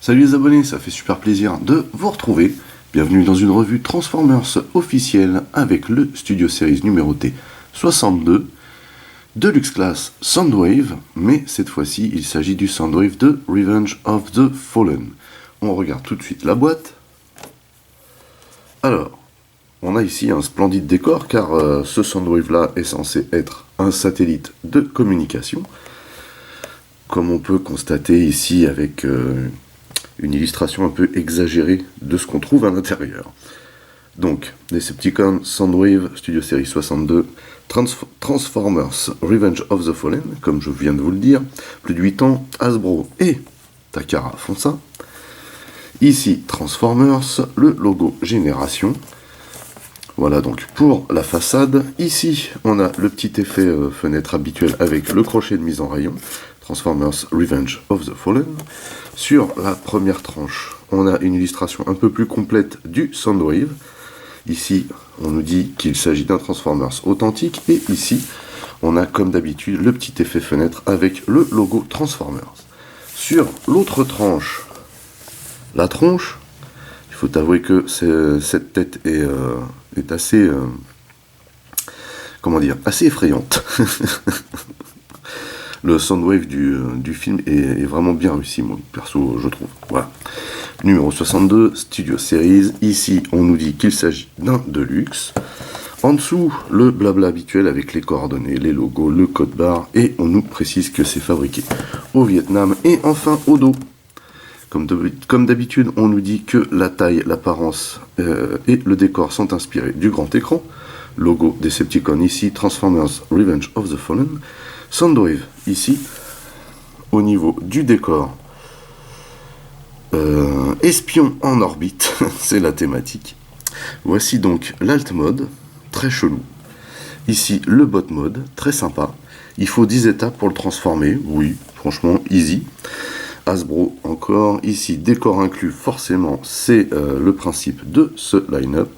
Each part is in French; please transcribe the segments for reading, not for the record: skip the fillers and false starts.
Salut les abonnés, ça fait super plaisir de vous retrouver. Bienvenue dans une revue Transformers officielle avec le Studio Series numéroté 62, Deluxe Class Soundwave, mais cette fois-ci il s'agit du Soundwave de Revenge of the Fallen. On regarde tout de suite la boîte. Alors, on a ici un splendide décor car ce Soundwave là est censé être un satellite de communication. Comme on peut constater ici avec une illustration un peu exagérée de ce qu'on trouve à l'intérieur. Donc, Decepticon, Soundwave, Studio Series 62, Transformers, Revenge of the Fallen, comme je viens de vous le dire, plus de 8 ans, Hasbro et Takara font ça. Ici, Transformers, le logo Génération. Voilà donc pour la façade. Ici, on a le petit effet fenêtre habituel avec le crochet de mise en rayon. Transformers Revenge of the Fallen. Sur la première tranche, on a une illustration un peu plus complète du Soundwave. Ici, on nous dit qu'il s'agit d'un Transformers authentique. Et ici, on a comme d'habitude le petit effet fenêtre avec le logo Transformers. Sur l'autre tranche, la tronche, il faut avouer que cette tête est assez, assez effrayante. Le Soundwave du film est vraiment bien réussi, moi, perso, je trouve. Voilà. Numéro 62, Studio Series. Ici, on nous dit qu'il s'agit d'un Deluxe. En dessous, le blabla habituel avec les coordonnées, les logos, le code barre. Et on nous précise que c'est fabriqué au Vietnam. Et enfin, au dos. Comme d'habitude, on nous dit que la taille, l'apparence et le décor sont inspirés du grand écran. Logo Decepticon ici, Transformers Revenge of the Fallen. Soundwave ici, au niveau du décor, espion en orbite, c'est la thématique. Voici donc l'alt mode, très chelou. Ici le bot mode, très sympa. Il faut 10 étapes pour le transformer, oui, franchement, easy. Hasbro encore, ici décor inclus, forcément, c'est le principe de ce line-up.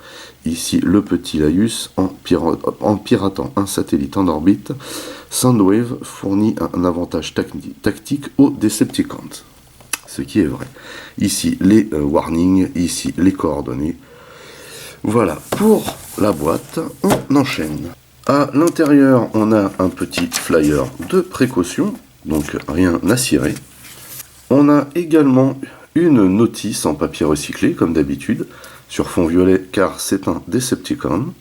Ici le petit Laïus en piratant un satellite en orbite. Soundwave fournit un avantage tactique aux Decepticons, ce qui est vrai. Ici les warnings, ici les coordonnées. Voilà pour la boîte, on enchaîne. À l'intérieur, on a un petit flyer de précaution, donc rien à cirer. On a également une notice en papier recyclé, comme d'habitude, sur fond violet, car c'est un Decepticon.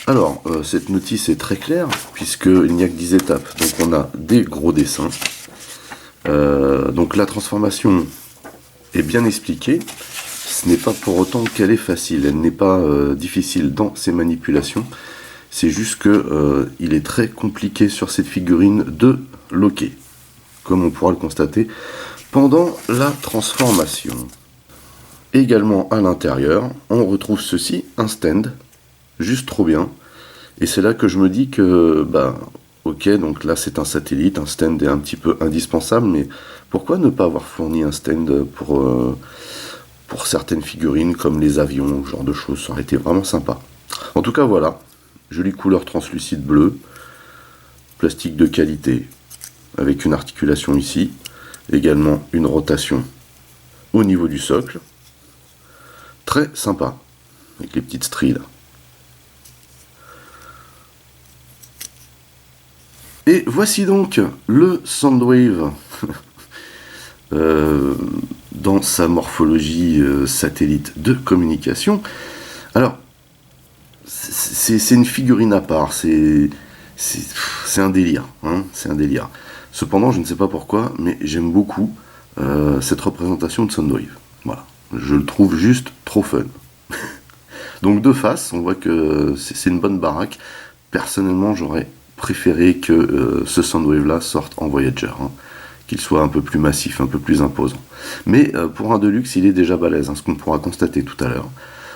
Alors, cette notice est très claire, puisqu'il n'y a que 10 étapes, donc on a des gros dessins. Donc la transformation est bien expliquée, ce n'est pas pour autant qu'elle est facile, elle n'est pas difficile dans ses manipulations, c'est juste qu'il est très compliqué sur cette figurine de loquer, comme on pourra le constater pendant la transformation. Également à l'intérieur, on retrouve ceci, un stand, juste trop bien. Et c'est là que je me dis que, ok, donc là c'est un satellite, un stand est un petit peu indispensable, mais pourquoi ne pas avoir fourni un stand pour certaines figurines comme les avions, ce genre de choses, ça aurait été vraiment sympa. En tout cas, voilà, jolie couleur translucide bleue, plastique de qualité, avec une articulation ici, également une rotation au niveau du socle, très sympa, avec les petites stries là. Et voici donc le Soundwave dans sa morphologie satellite de communication. Alors, c'est une figurine à part, c'est un délire, hein, c'est un délire. Cependant, je ne sais pas pourquoi, mais j'aime beaucoup cette représentation de Soundwave. Voilà, je le trouve juste trop fun. Donc de face, on voit que c'est une bonne baraque. Personnellement, j'aurais préféré que ce Soundwave là sorte en Voyager, hein, qu'il soit un peu plus massif, un peu plus imposant. Mais pour un Deluxe, il est déjà balèze, hein, ce qu'on pourra constater tout à l'heure.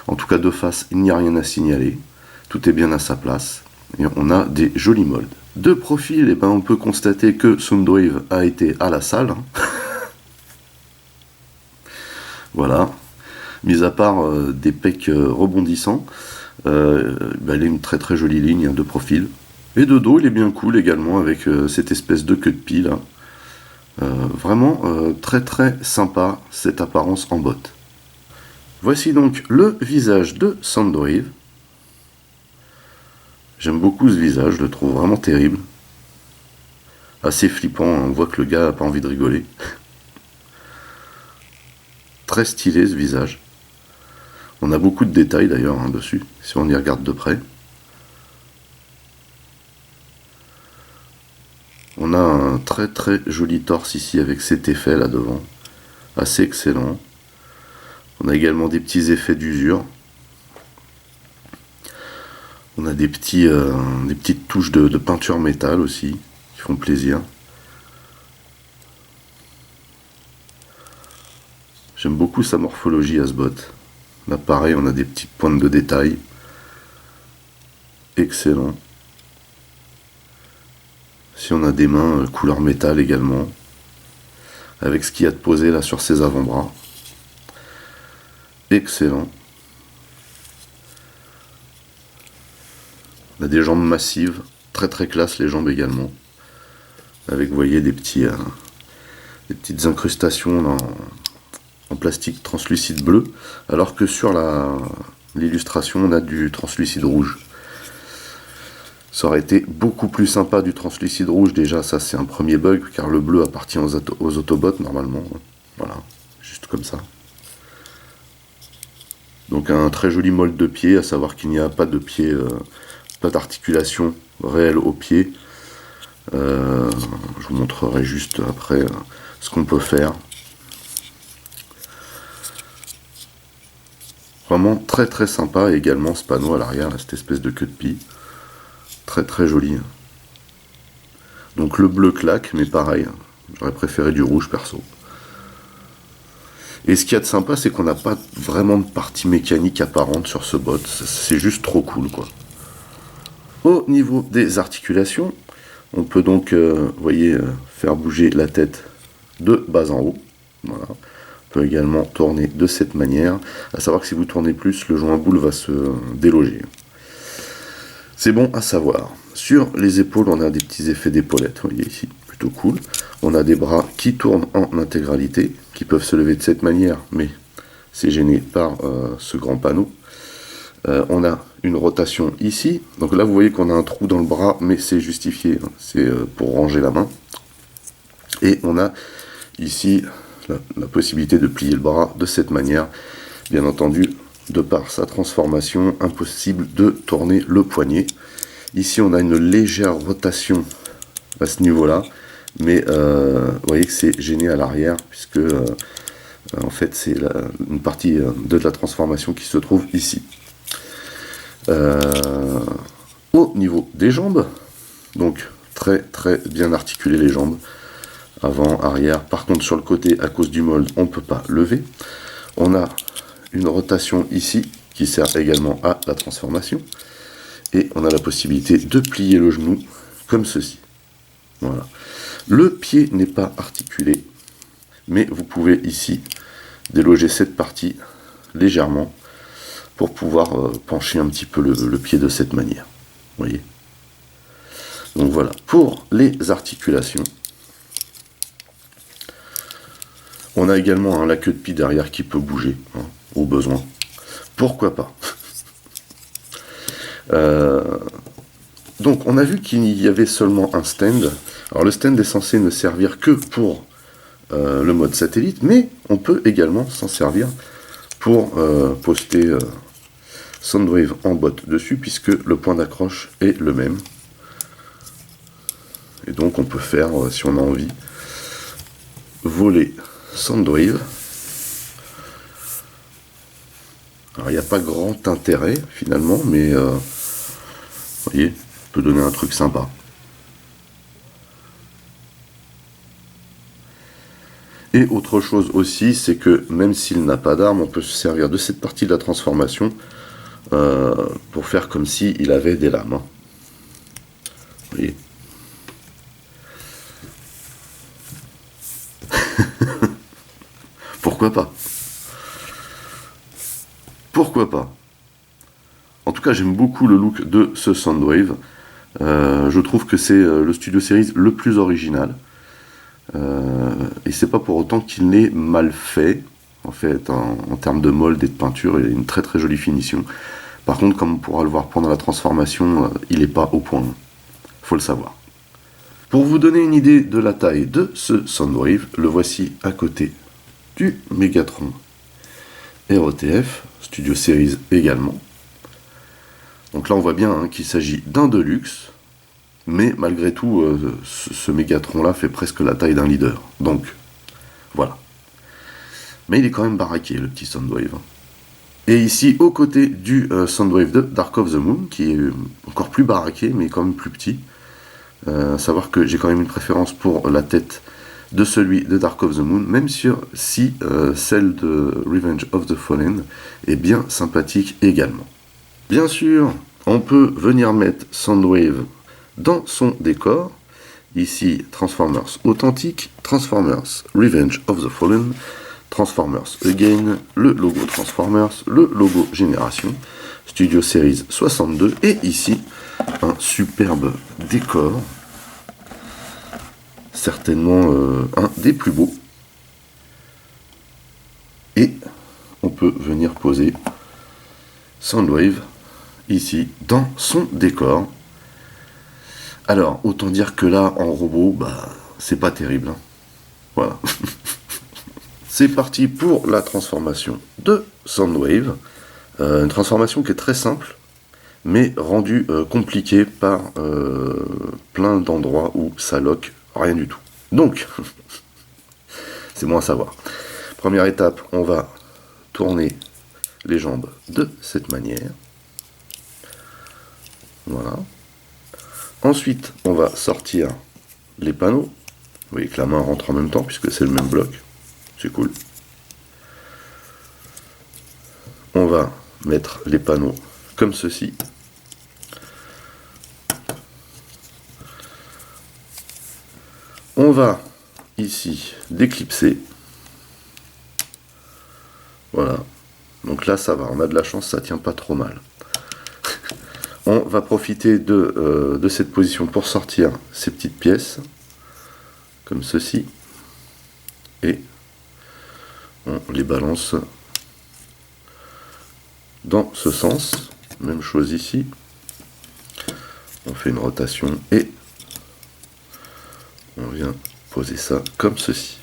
En tout cas, de face, il n'y a rien à signaler. Tout est bien à sa place. Et on a des jolis moldes. De profil, on peut constater que Soundwave a été à la salle. Hein. Voilà. Mis à part des pecs rebondissants, il a une très très jolie ligne de profil. Et de dos, il est bien cool également avec cette espèce de queue de pie là. Vraiment très très sympa cette apparence en botte. Voici donc le visage de Soundwave. J'aime beaucoup ce visage, je le trouve vraiment terrible. Assez flippant, on voit que le gars n'a pas envie de rigoler. Très stylé ce visage. On a beaucoup de détails d'ailleurs dessus, si on y regarde de près. On a un très très joli torse ici avec cet effet là devant. Assez excellent. On a également des petits effets d'usure. On a des petites touches de peinture métal aussi, qui font plaisir. J'aime beaucoup sa morphologie à ce bot. Là pareil, on a des petites pointes de détail. Excellent. Si on a des mains couleur métal également, avec ce qu'il y a de posé là sur ses avant-bras. Excellent. On a des jambes massives, très très classe les jambes également. Avec, vous voyez, des petites incrustations en plastique translucide bleu, alors que sur l'illustration on a du translucide rouge. Ça aurait été beaucoup plus sympa du translucide rouge, déjà ça c'est un premier bug, car le bleu appartient aux Autobots normalement. Voilà, juste comme ça. Donc un très joli molde de pied, à savoir qu'il n'y a pas de pied, pas d'articulation réelle au pied. Je vous montrerai juste après ce qu'on peut faire. Vraiment très très sympa, et également ce panneau à l'arrière, cette espèce de queue de pie. Très très joli. Donc le bleu claque, mais pareil, j'aurais préféré du rouge perso. Et ce qu'il y a de sympa, c'est qu'on n'a pas vraiment de partie mécanique apparente sur ce bot, c'est juste trop cool quoi. Au niveau des articulations, on peut donc, vous voyez, faire bouger la tête de bas en haut. Voilà. On peut également tourner de cette manière, à savoir que si vous tournez plus, le joint boule va se déloger. C'est bon à savoir. Sur les épaules, on a des petits effets d'épaulettes, vous voyez ici, plutôt cool. On a des bras qui tournent en intégralité, qui peuvent se lever de cette manière, mais c'est gêné par ce grand panneau. On a une rotation ici, donc là vous voyez qu'on a un trou dans le bras, mais c'est justifié, hein. C'est pour ranger la main. Et on a ici la possibilité de plier le bras de cette manière, bien entendu. De par sa transformation, impossible de tourner le poignet. Ici, on a une légère rotation à ce niveau-là, mais vous voyez que c'est gêné à l'arrière, puisque en fait, c'est une partie de la transformation qui se trouve ici. Au niveau des jambes, donc très très bien articulées les jambes, avant, arrière. Par contre, sur le côté, à cause du mold, on ne peut pas lever. On a une rotation ici qui sert également à la transformation, et on a la possibilité de plier le genou comme ceci. Voilà. Le pied n'est pas articulé, mais vous pouvez ici déloger cette partie légèrement pour pouvoir pencher un petit peu le pied de cette manière. Vous voyez. Donc voilà pour les articulations. On a également la queue de pie derrière qui peut bouger, hein, au besoin. Pourquoi pas. Donc on a vu qu'il y avait seulement un stand. Alors le stand est censé ne servir que pour le mode satellite, mais on peut également s'en servir pour poster Soundwave en bot dessus, puisque le point d'accroche est le même. Et donc on peut faire, si on a envie, voler Soundwave. Alors il n'y a pas grand intérêt finalement, mais vous voyez, peut donner un truc sympa. Et autre chose aussi, c'est que même s'il n'a pas d'arme, on peut se servir de cette partie de la transformation pour faire comme s'il avait des lames. Vous voyez. Pourquoi pas? Pourquoi pas? En tout cas, j'aime beaucoup le look de ce Soundwave. Je trouve que c'est le Studio Series le plus original. et c'est pas pour autant qu'il n'est mal fait. En fait, en termes de mold et de peinture, il a une très très jolie finition. Par contre, comme on pourra le voir pendant la transformation, il n'est pas au point. Faut le savoir. Pour vous donner une idée de la taille de ce Soundwave, le voici à côté du Megatron ROTF, Studio Series également. Donc là on voit bien qu'il s'agit d'un Deluxe, mais malgré tout ce Megatron là fait presque la taille d'un leader. Donc voilà. Mais il est quand même baraqué le petit Soundwave. Et ici aux côtés du Soundwave de Dark of the Moon, qui est encore plus baraqué mais quand même plus petit. Savoir que j'ai quand même une préférence pour la tête de celui de Dark of the Moon, même si celle de Revenge of the Fallen est bien sympathique également. Bien sûr, on peut venir mettre Soundwave dans son décor. Ici, Transformers Authentique, Transformers Revenge of the Fallen, Transformers Again, le logo Transformers, le logo Génération, Studio Series 62, et ici, un superbe décor, certainement un des plus beaux. Et on peut venir poser Soundwave ici dans son décor. Alors, autant dire que là, en robot, c'est pas terrible. Hein. Voilà. C'est parti pour la transformation de Soundwave. Une transformation qui est très simple, mais rendue compliquée par plein d'endroits où ça lock rien du tout. Donc, c'est bon à savoir. Première étape, on va tourner les jambes de cette manière. Voilà. Ensuite, on va sortir les panneaux. Vous voyez que la main rentre en même temps puisque c'est le même bloc. C'est cool. On va mettre les panneaux comme ceci. On va ici déclipser. Voilà. Donc là, ça va. On a de la chance, ça tient pas trop mal. On va profiter de cette position pour sortir ces petites pièces, comme ceci, et on les balance dans ce sens. Même chose ici. On fait une rotation et on vient poser ça comme ceci.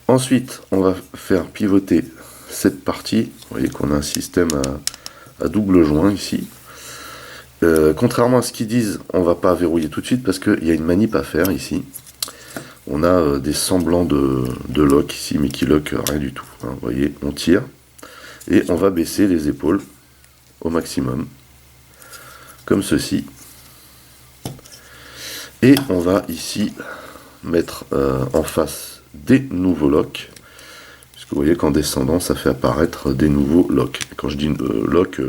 Ensuite, on va faire pivoter cette partie. Vous voyez qu'on a un système à double joint ici. Contrairement à ce qu'ils disent, on va pas verrouiller tout de suite parce qu'il y a une manip à faire ici. On a des semblants de lock ici, mais qui lock rien du tout. Hein, vous voyez, on tire et on va baisser les épaules au maximum, comme ceci. Et on va ici mettre en face des nouveaux locks. Puisque vous voyez qu'en descendant, ça fait apparaître des nouveaux locks. Et quand je dis lock,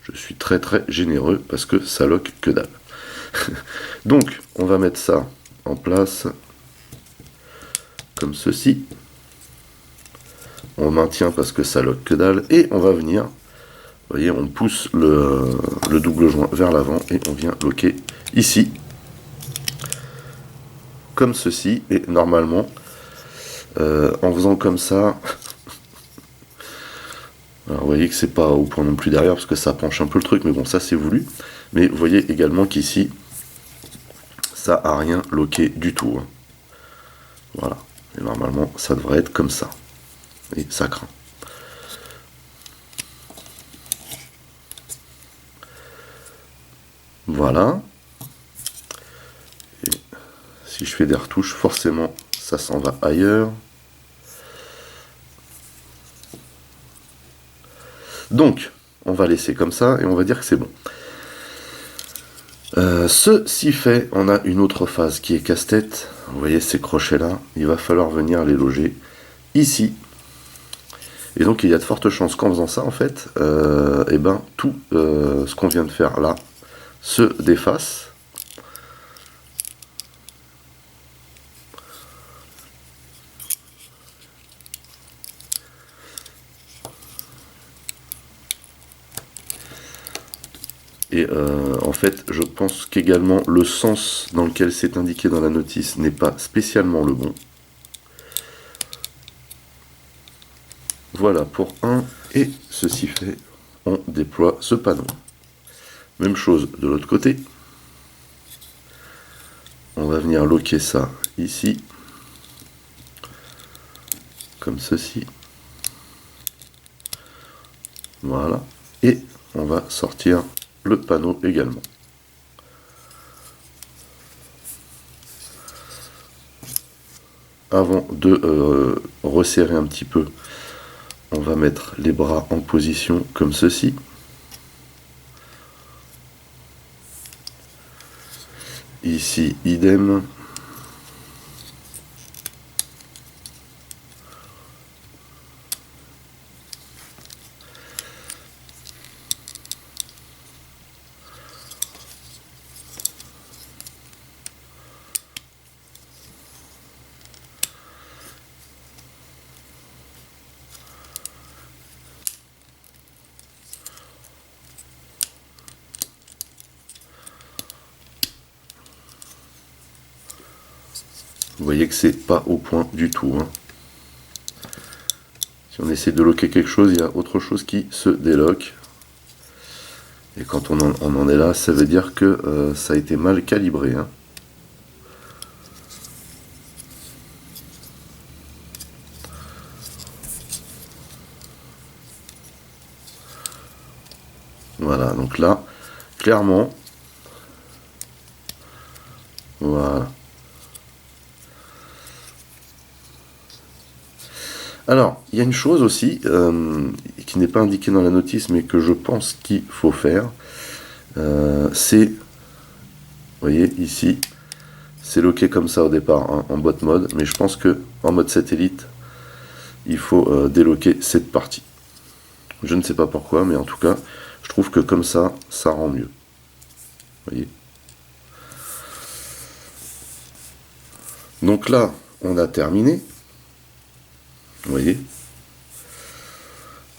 je suis très très généreux parce que ça lock que dalle. Donc, on va mettre ça en place comme ceci. On maintient parce que ça lock que dalle. Et on va venir, vous voyez, on pousse le double joint vers l'avant et on vient locker ici. Comme ceci. Et normalement, en faisant comme ça... Alors, vous voyez que c'est pas au point non plus derrière parce que ça penche un peu le truc, mais bon, ça c'est voulu. Mais vous voyez également qu'ici, ça a rien loqué du tout. Hein. Voilà. Et normalement, ça devrait être comme ça. Et ça craint. Voilà. Et si je fais des retouches, forcément, ça s'en va ailleurs. Donc, on va laisser comme ça et on va dire que c'est bon. Ceci fait, on a une autre phase qui est casse-tête. Vous voyez ces crochets-là, il va falloir venir les loger ici. Et donc, il y a de fortes chances qu'en faisant ça, en fait, tout ce qu'on vient de faire là se déface. Et en fait, je pense qu'également le sens dans lequel c'est indiqué dans la notice n'est pas spécialement le bon. Voilà pour un, et ceci fait, on déploie ce panneau. Même chose de l'autre côté. On va venir loquer ça ici, comme ceci. Voilà. Et on va sortir le panneau également. Avant de resserrer un petit peu, on va mettre les bras en position comme ceci. Ici, idem. Vous voyez que c'est pas au point du tout. Hein. Si on essaie de loquer quelque chose, il y a autre chose qui se déloque. Et quand on en est là, ça veut dire que ça a été mal calibré. Hein. Voilà, donc là, clairement, voilà. Alors, il y a une chose aussi qui n'est pas indiquée dans la notice, mais que je pense qu'il faut faire. C'est, vous voyez ici, c'est loqué comme ça au départ hein, en bot mode, mais je pense que en mode satellite, il faut déloquer cette partie. Je ne sais pas pourquoi, mais en tout cas, je trouve que comme ça, ça rend mieux. Vous voyez. Donc là, on a terminé. Vous voyez,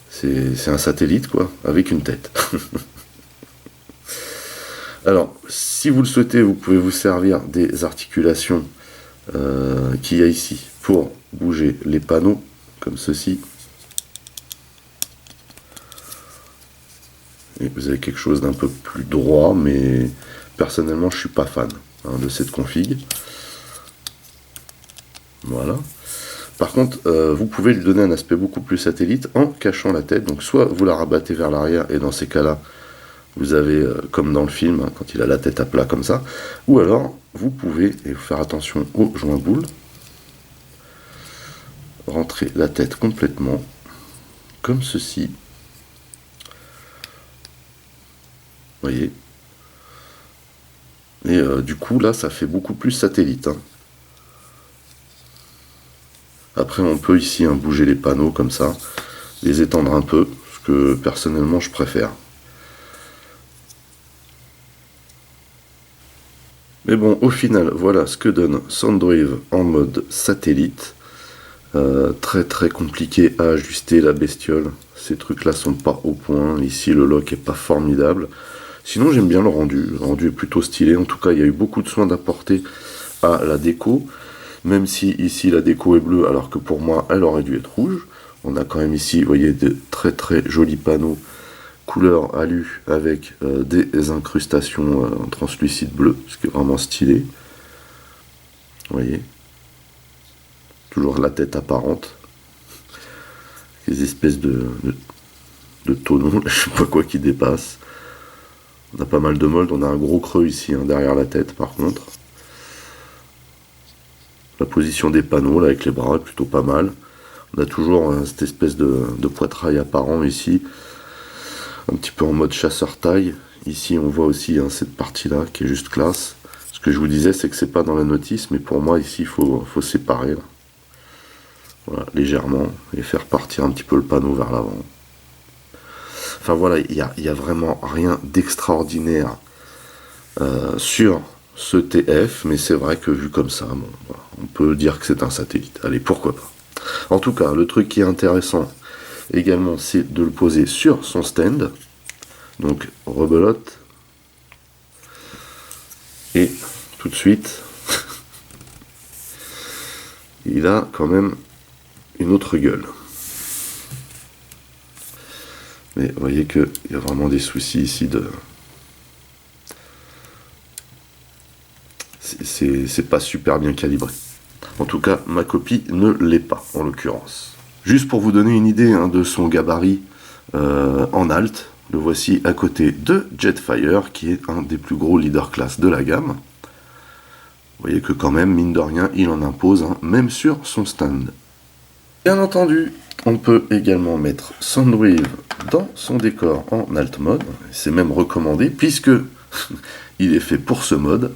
c'est un satellite quoi, avec une tête. Alors, si vous le souhaitez, vous pouvez vous servir des articulations qu'il y a ici pour bouger les panneaux, comme ceci. Et vous avez quelque chose d'un peu plus droit, mais personnellement, je suis pas fan hein, de cette config. Voilà. Par contre, vous pouvez lui donner un aspect beaucoup plus satellite en cachant la tête. Donc soit vous la rabattez vers l'arrière, et dans ces cas-là, vous avez, comme dans le film, hein, quand il a la tête à plat comme ça, ou alors, vous pouvez, et faire attention au joint boule, rentrer la tête complètement, comme ceci. Vous voyez. Et du coup, là, ça fait beaucoup plus satellite. Hein. Après, on peut ici hein, bouger les panneaux comme ça, les étendre un peu, ce que personnellement je préfère. Mais bon, au final, voilà ce que donne Soundwave en mode satellite. Très très compliqué à ajuster la bestiole. Ces trucs-là sont pas au point. Ici, le lock est pas formidable. Sinon, j'aime bien le rendu. Le rendu est plutôt stylé. En tout cas, il y a eu beaucoup de soins d'apporter à la déco. Même si ici la déco est bleue, alors que pour moi elle aurait dû être rouge. On a quand même ici, vous voyez, de très très jolis panneaux couleur alu avec des incrustations translucides bleues, ce qui est vraiment stylé. Vous voyez, toujours la tête apparente, les espèces de tonneaux, je sais pas quoi qui dépassent. On a pas mal de moldes, on a un gros creux ici hein, derrière la tête par contre. La position des panneaux là avec les bras est plutôt pas mal. On a toujours cette espèce de poitrail apparent ici, un petit peu en mode chasseur taille. Ici on voit aussi hein, cette partie là qui est juste classe. Ce que je vous disais c'est que c'est pas dans la notice, mais pour moi ici il faut séparer là. Voilà, légèrement et faire partir un petit peu le panneau vers l'avant. Enfin voilà, il y a vraiment rien d'extraordinaire sur ce TF, mais c'est vrai que vu comme ça, bon, voilà, on peut dire que c'est un satellite. Allez, pourquoi pas. En tout cas, le truc qui est intéressant également, c'est de le poser sur son stand. Donc, rebelote, Et tout de suite, il a quand même une autre gueule. Mais vous voyez qu'il y a vraiment des soucis ici de... C'est pas super bien calibré. En tout cas, ma copie ne l'est pas, en l'occurrence. Juste pour vous donner une idée de son gabarit en alt, le voici à côté de Jetfire, qui est un des plus gros leader class de la gamme. Vous voyez que quand même, mine de rien, il en impose, même sur son stand. Bien entendu, on peut également mettre Soundwave dans son décor en alt mode. C'est même recommandé, puisque il est fait pour ce mode.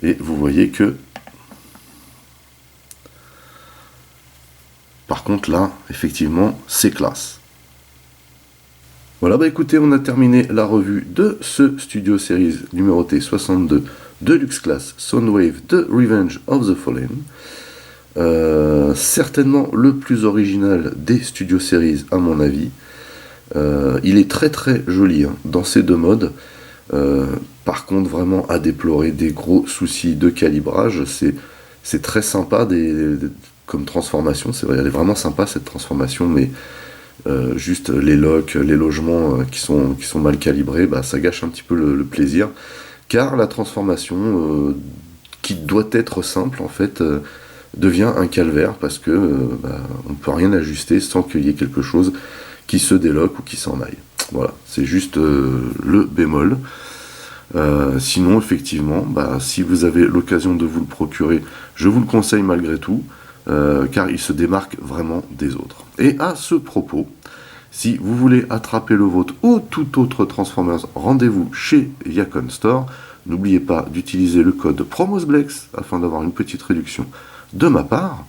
Et vous voyez que... Par contre là, effectivement, c'est classe. Voilà, bah écoutez, on a terminé la revue de ce Studio Series numéroté 62 Deluxe Class Soundwave de Revenge of the Fallen. Certainement le plus original des Studio Series à mon avis. Il est très très joli dans ces deux modes. Par contre, vraiment à déplorer des gros soucis de calibrage. C'est très sympa comme transformation. C'est vrai, elle est vraiment sympa cette transformation, mais juste les locks, les logements qui sont mal calibrés, bah, ça gâche un petit peu le plaisir. Car la transformation, qui doit être simple en fait, devient un calvaire parce que on ne peut rien ajuster sans qu'il y ait quelque chose qui se déloque ou qui s'en aille. Voilà, c'est juste le bémol. Sinon, effectivement, si vous avez l'occasion de vous le procurer, je vous le conseille malgré tout, car il se démarque vraiment des autres. Et à ce propos, si vous voulez attraper le vôtre ou tout autre Transformers, rendez-vous chez Yacon Store. N'oubliez pas d'utiliser le code PROMOSBLEX afin d'avoir une petite réduction de ma part.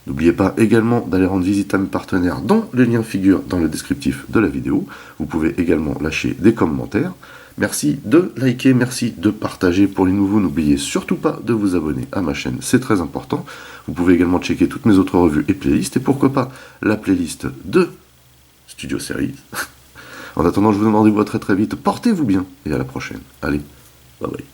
N'oubliez pas également d'aller rendre visite à mes partenaires dont les liens figurent dans le descriptif de la vidéo. Vous pouvez également lâcher des commentaires. Merci de liker, merci de partager. Pour les nouveaux, n'oubliez surtout pas de vous abonner à ma chaîne, c'est très important. Vous pouvez également checker toutes mes autres revues et playlists, et pourquoi pas la playlist de Studio Series. En attendant, je vous donne rendez-vous très très vite. Portez-vous bien et à la prochaine. Allez, bye bye.